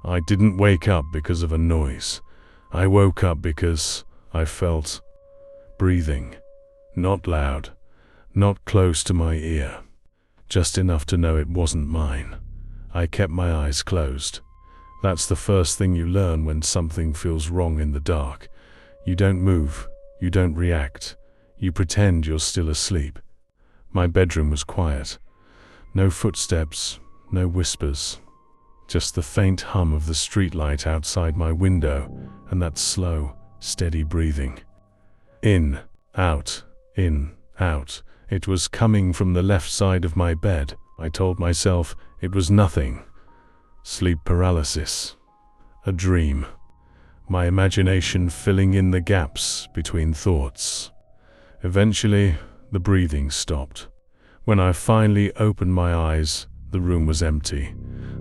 I didn't wake up because of a noise. I woke up because I felt breathing. Not loud, not close to my ear, just enough to know it wasn't mine. I kept my eyes closed. That's the first thing you learn when something feels wrong in the dark. You don't move, you don't react, you pretend you're still asleep. My bedroom was quiet. No footsteps, no whispers. Just the faint hum of the streetlight outside my window and that slow, steady breathing. In, out, in, out. It was coming from the left side of my bed. I told myself it was nothing. Sleep paralysis. A dream. My imagination filling in the gaps between thoughts. Eventually, the breathing stopped. When I finally opened my eyes, the room was empty.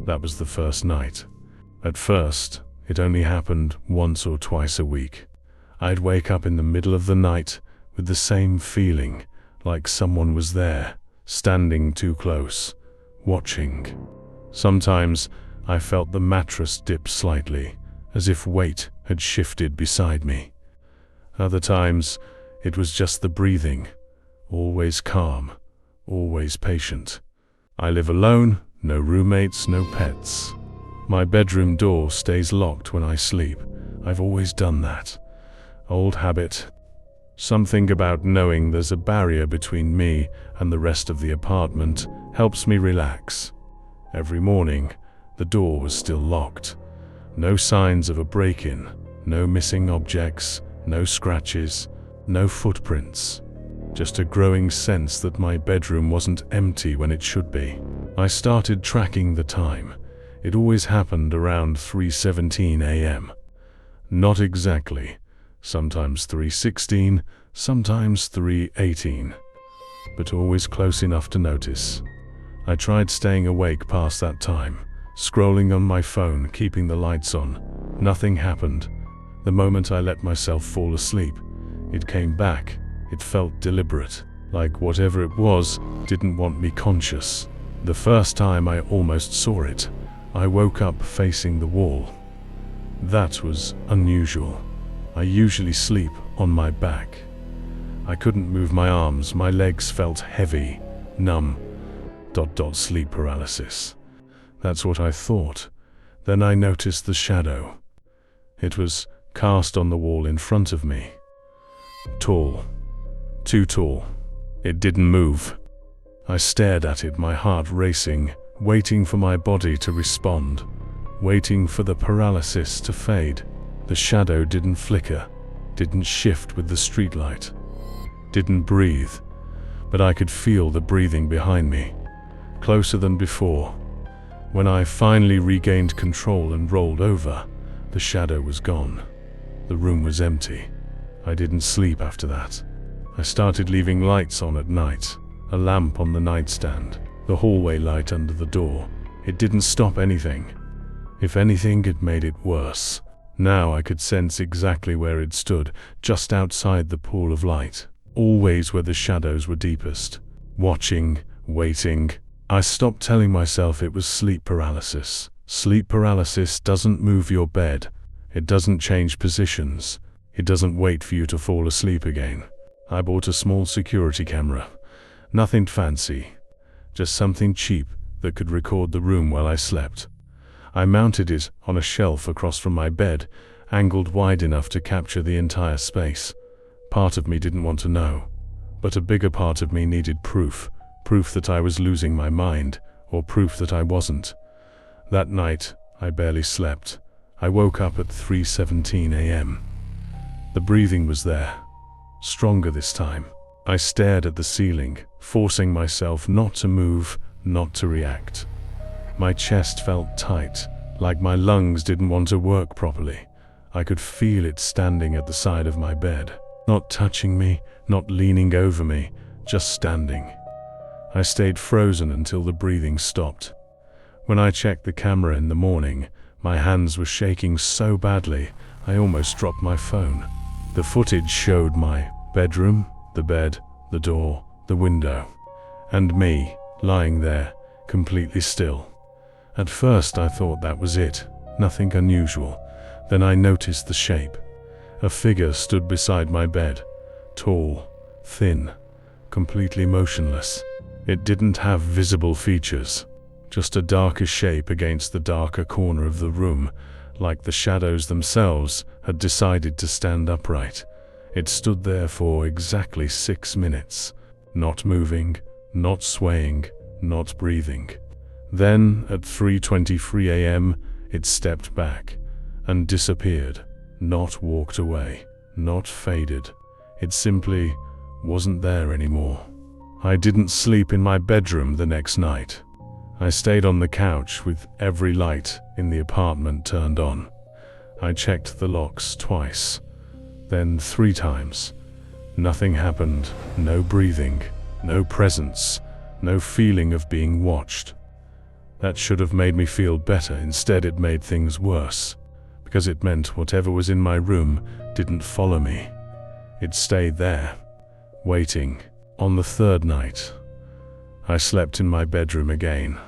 That was the first night. At first, it only happened once or twice a week. I'd wake up in the middle of the night with the same feeling, like someone was there, standing too close, watching. Sometimes I felt the mattress dip slightly, as if weight had shifted beside me. Other times, it was just the breathing, always calm, always patient. I live alone, no roommates, no pets. My bedroom door stays locked when I sleep. I've always done that. Old habit. Something about knowing there's a barrier between me and the rest of the apartment helps me relax. Every morning, the door was still locked. No signs of a break-in, no missing objects, no scratches, no footprints. Just a growing sense that my bedroom wasn't empty when it should be. I started tracking the time. It always happened around 3:17 a.m. Not exactly. Sometimes 3:16, sometimes 3:18. But always close enough to notice. I tried staying awake past that time, scrolling on my phone, keeping the lights on. Nothing happened. The moment I let myself fall asleep, it came back. It felt deliberate, like whatever it was didn't want me conscious. The first time I almost saw it, I woke up facing the wall. That was unusual. I usually sleep on my back. I couldn't move my arms, my legs felt heavy, numb. Sleep paralysis. That's what I thought. Then I noticed the shadow. It was cast on the wall in front of me. Tall. Too tall. It didn't move. I stared at it, my heart racing, waiting for my body to respond, waiting for the paralysis to fade. The shadow didn't flicker, didn't shift with the streetlight, didn't breathe, but I could feel the breathing behind me, closer than before. When I finally regained control and rolled over, the shadow was gone. The room was empty. I didn't sleep after that. I started leaving lights on at night, a lamp on the nightstand, the hallway light under the door. It didn't stop anything. If anything, it made it worse. Now I could sense exactly where it stood, just outside the pool of light, always where the shadows were deepest. Watching, waiting. I stopped telling myself it was sleep paralysis. Sleep paralysis doesn't move your bed. It doesn't change positions. It doesn't wait for you to fall asleep again. I bought a small security camera. Nothing fancy, just something cheap that could record the room while I slept. I mounted it on a shelf across from my bed, angled wide enough to capture the entire space. Part of me didn't want to know, but a bigger part of me needed proof. Proof that I was losing my mind, or proof that I wasn't. That night, I barely slept. I woke up at 3:17 a.m. The breathing was there, stronger this time. I stared at the ceiling, forcing myself not to move, not to react. My chest felt tight, like my lungs didn't want to work properly. I could feel it standing at the side of my bed, not touching me, not leaning over me, just standing. I stayed frozen until the breathing stopped. When I checked the camera in the morning, my hands were shaking so badly, I almost dropped my phone. The footage showed my bedroom, the bed, the door, the window, and me, lying there, completely still. At first I thought that was it. nothing unusual. Then I noticed the shape. A figure stood beside my bed, tall, thin, completely motionless. It didn't have visible features, just a darker shape against the darker corner of the room, like the shadows themselves had decided to stand upright. It stood there for exactly 6 minutes, not moving, not swaying, not breathing. Then, at 3:23 a.m., it stepped back and disappeared, not walked away, not faded. It simply wasn't there anymore. I didn't sleep in my bedroom the next night. I stayed on the couch with every light in the apartment turned on. I checked the locks twice, then 3 times. Nothing happened, no breathing, no presence, no feeling of being watched. That should have made me feel better. Instead, it made things worse, because it meant whatever was in my room didn't follow me. It stayed there, waiting. On the 3rd night, I slept in my bedroom again.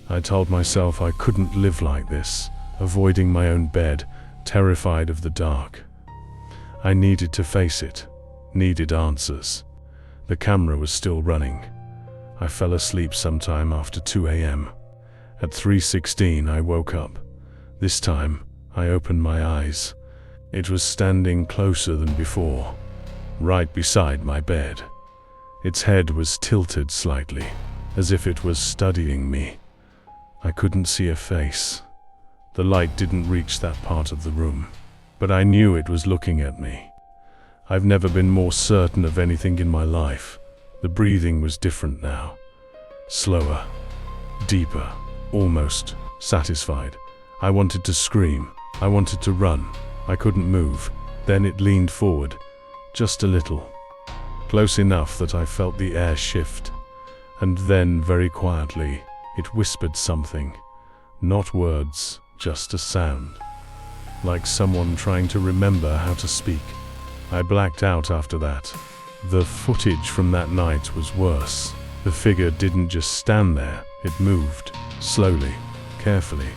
I told myself I couldn't live like this, avoiding my own bed, terrified of the dark. I needed to face it, needed answers. The camera was still running. I fell asleep sometime after 2 a.m. At 3:16 I woke up. This time, I opened my eyes. It was standing closer than before, right beside my bed. Its head was tilted slightly, as if it was studying me. I couldn't see a face. The light didn't reach that part of the room, but I knew it was looking at me. I've never been more certain of anything in my life. The breathing was different now. Slower, deeper, almost satisfied. I wanted to scream. I wanted to run. I couldn't move. Then it leaned forward, just a little. Close enough that I felt the air shift. And then, very quietly, it whispered something. Not words, just a sound. Like someone trying to remember how to speak. I blacked out after that. The footage from that night was worse. The figure didn't just stand there, it moved, slowly, carefully,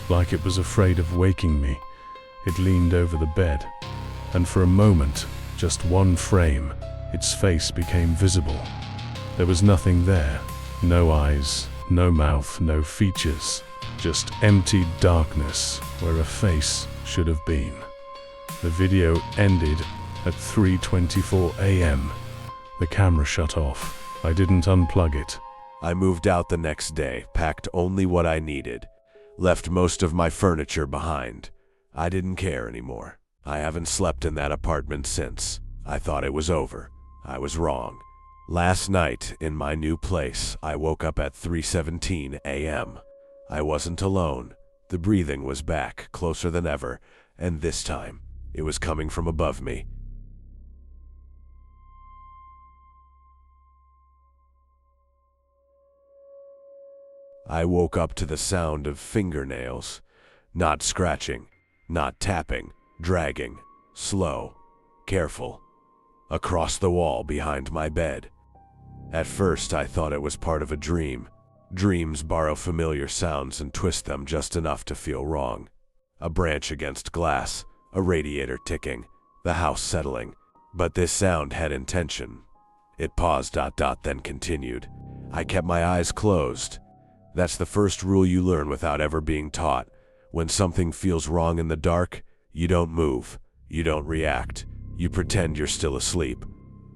like it was afraid of waking me. It leaned over the bed, and for a moment, just one frame, its face became visible. There was nothing there, no eyes, no mouth, no features, just empty darkness where a face should have been. The video ended at 3:24 a.m. The camera shut off. I didn't unplug it. I moved out the next day, packed only what I needed, left most of my furniture behind. I didn't care anymore. I haven't slept in that apartment since. I thought it was over. I was wrong. Last night, in my new place, I woke up at 3:17 a.m. I wasn't alone. The breathing was back, closer than ever, and this time, it was coming from above me. I woke up to the sound of fingernails. Not scratching, not tapping, dragging, slow, careful, across the wall behind my bed. At first, I thought it was part of a dream. Dreams borrow familiar sounds and twist them just enough to feel wrong. A branch against glass, a radiator ticking, the house settling. But this sound had intention. It paused, then continued. I kept my eyes closed. That's the first rule you learn without ever being taught. When something feels wrong in the dark, you don't move, you don't react, you pretend you're still asleep.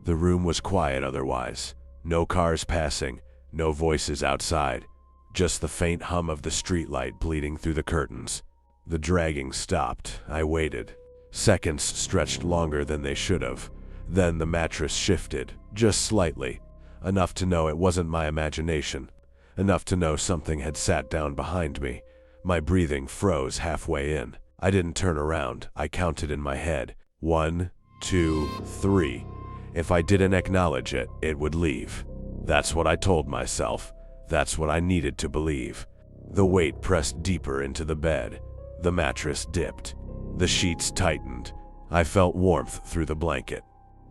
The room was quiet otherwise. No cars passing, no voices outside, just the faint hum of the streetlight bleeding through the curtains. The dragging stopped. I waited. Seconds stretched longer than they should have. Then the mattress shifted, just slightly, enough to know it wasn't my imagination. Enough to know something had sat down behind me. My breathing froze halfway in. I didn't turn around. I counted in my head. 1, 2, 3. If I didn't acknowledge it, it would leave. That's what I told myself. That's what I needed to believe. The weight pressed deeper into the bed. The mattress dipped. The sheets tightened. I felt warmth through the blanket.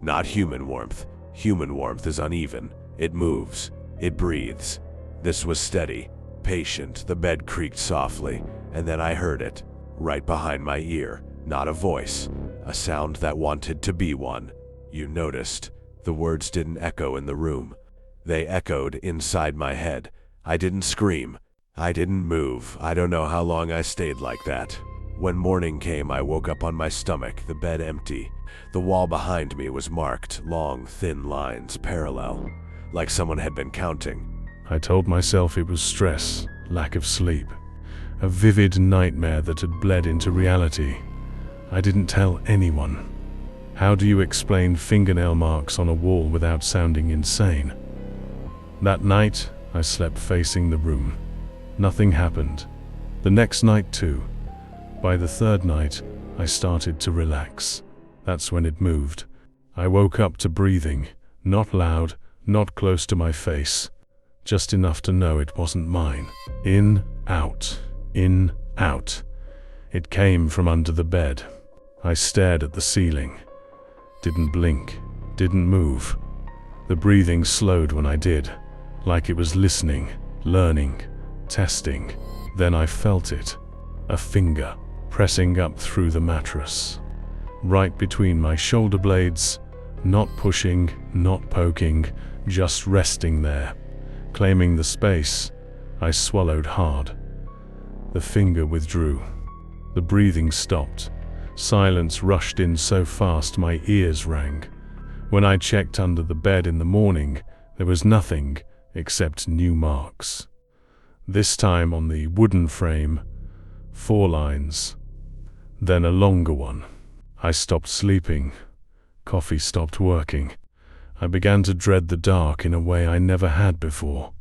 Not human warmth. Human warmth is uneven. It moves. It breathes. This was steady, patient. The bed creaked softly. And then I heard it, right behind my ear. Not a voice, a sound that wanted to be one. You noticed, the words didn't echo in the room. They echoed inside my head. I didn't scream. I didn't move. I don't know how long I stayed like that. When morning came, I woke up on my stomach, the bed empty. The wall behind me was marked, long, thin lines, parallel, like someone had been counting. I told myself it was stress, lack of sleep, a vivid nightmare that had bled into reality. I didn't tell anyone. How do you explain fingernail marks on a wall without sounding insane? That night, I slept facing the room. Nothing happened. The next night too. By the third night, I started to relax. That's when it moved. I woke up to breathing, not loud, not close to my face, just enough to know it wasn't mine. In, out, in, out. It came from under the bed. I stared at the ceiling. Didn't blink, didn't move. The breathing slowed when I did, like it was listening, learning, testing. Then I felt it, a finger pressing up through the mattress, right between my shoulder blades, not pushing, not poking, just resting there, claiming the space. I swallowed hard. The finger withdrew. The breathing stopped. Silence rushed in so fast my ears rang. When I checked under the bed in the morning, there was nothing except new marks. This time on the wooden frame, 4 lines, then a longer one. I stopped sleeping. Coffee stopped working. I began to dread the dark in a way I never had before.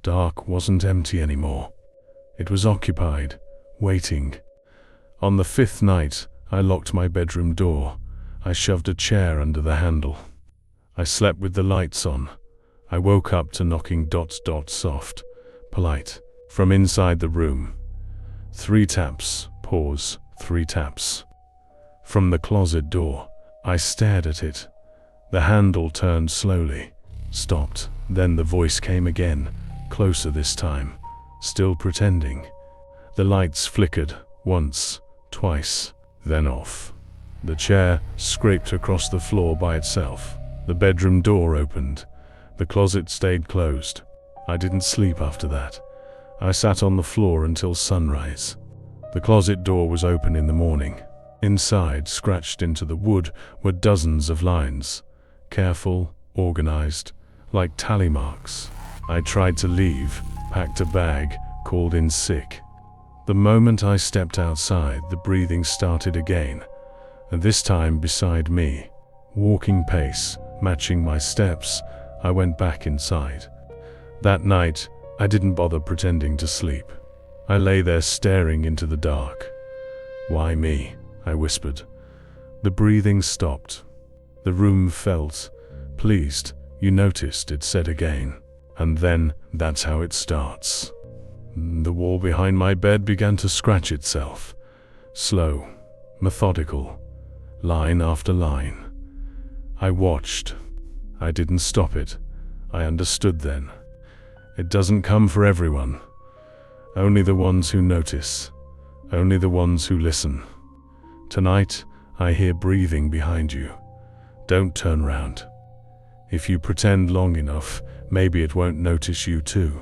Dark wasn't empty anymore. It was occupied, waiting. On the 5th night, I locked my bedroom door. I shoved a chair under the handle. I slept with the lights on. I woke up to knocking soft, polite, from inside the room. 3 taps, pause, 3 taps. From the closet door, I stared at it. The handle turned slowly, stopped. Then the voice came again, closer this time, still pretending. The lights flickered, once, twice, then off. The chair scraped across the floor by itself. The bedroom door opened. The closet stayed closed. I didn't sleep after that. I sat on the floor until sunrise. The closet door was open in the morning. Inside, scratched into the wood, were dozens of lines. Careful, organized, like tally marks. I tried to leave, packed a bag, called in sick. The moment I stepped outside, the breathing started again, and this time beside me. Walking pace, matching my steps, I went back inside. That night, I didn't bother pretending to sleep. I lay there staring into the dark. "Why me?" I whispered. The breathing stopped. The room felt pleased. "You noticed," it said again. And then, that's how it starts. The wall behind my bed began to scratch itself. Slow, methodical, line after line. I watched. I didn't stop it. I understood then. It doesn't come for everyone. Only the ones who notice. Only the ones who listen. Tonight, I hear breathing behind you. Don't turn round. If you pretend long enough, maybe it won't notice you too.